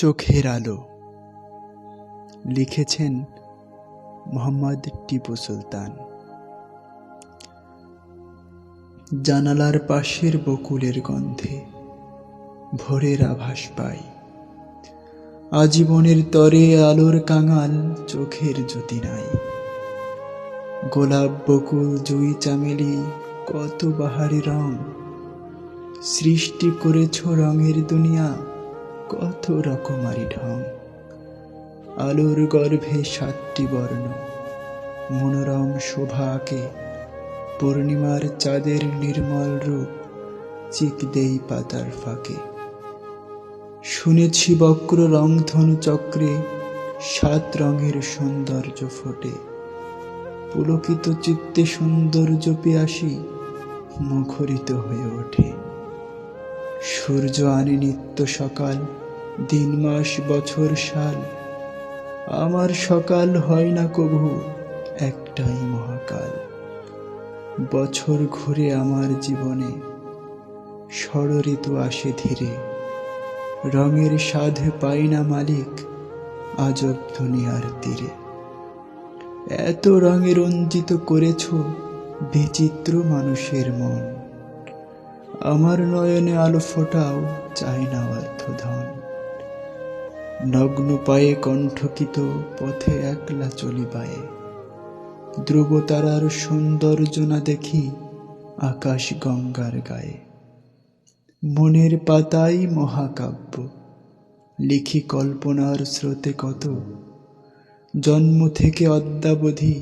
চোখের আলো লিখেছেন মোহাম্মদ টিপু সুলতান। জানালার পাশের বকুলের গন্ধে ভোরের আভাস পাই। আজীবনের তরে আলোর কাঙাল চোখের জ্যোতি নাই। গোলাপ বকুল জুই চামেলি কত বাহারি রং, সৃষ্টি করেছ রঙের দুনিয়া কত রকমারি ঢং। আলোর গর্ভে 7টি বর্ণ মনোরম শোভা আঁকে, পূর্ণিমার চাঁদের নির্মল রূপ চিক দেই পাতার ফাঁকে। শুনেছি বক্র রংধনু চক্রে 7 রঙের সৌন্দর্য ফোটে, পুলকিত চিত্তে সৌন্দর্য পিয়াসী মুখরিত হয়ে ওঠে। সূর্য আনে নিত্য সকাল, দিন মাস বছর সাল, আমার সকাল হয় না কভু একটাই মহাকাল। বছর ঘুরে আমার জীবনে ষড় ঋতু আসে ধীরে, রঙের স্বাদ পাই না মালিক আজব দুনিয়ার তীরে। এত রঙে রঞ্জিত করেছ বিচিত্র মানুষের মন, আমার নয়নে আলো ফোটাও চাই না অর্থধন। নগ্ন পায়ে কণ্ঠকিত পথে একলা চলি পায়ে, ধ্রুব তারার সৌন্দর্য না দেখি আকাশ গঙ্গার গায়ে। মনের পাতাই মহাকাব্য লিখি কল্পনার স্রোতে কত, জন্ম থেকে অদ্যাবধি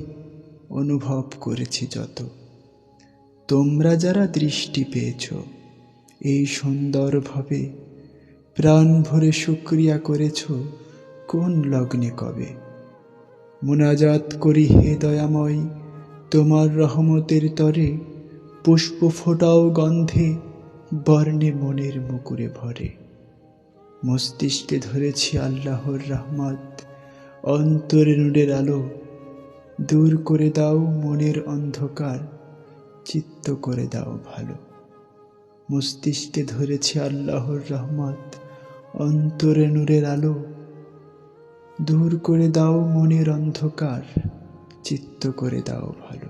অনুভব করেছি যত। তোমরা যারা দৃষ্টি পেয়েছ এই সুন্দর ভাবে, প্রাণ ভরে শুকরিয়া করেছ কোন লগ্নে কবে। মুনাজাত করি হে দয়াময় তোমার রহমতের তরে, পুষ্প ফোটাও গন্ধে বর্ণে মনের মুকুরে ভরে। মস্তিষ্কে ধরেছি আল্লাহর রহমত, অন্তরে নূরের আলো, দূর করে দাও মনের অন্ধকার চিত্ত করে দাও ভালো। মস্তিষ্কে ধরেছি আল্লাহর রহমত, অন্তরে নূরের আলো, দূর করে দাও মনের অন্ধকার চিত্ত করে দাও ভালো।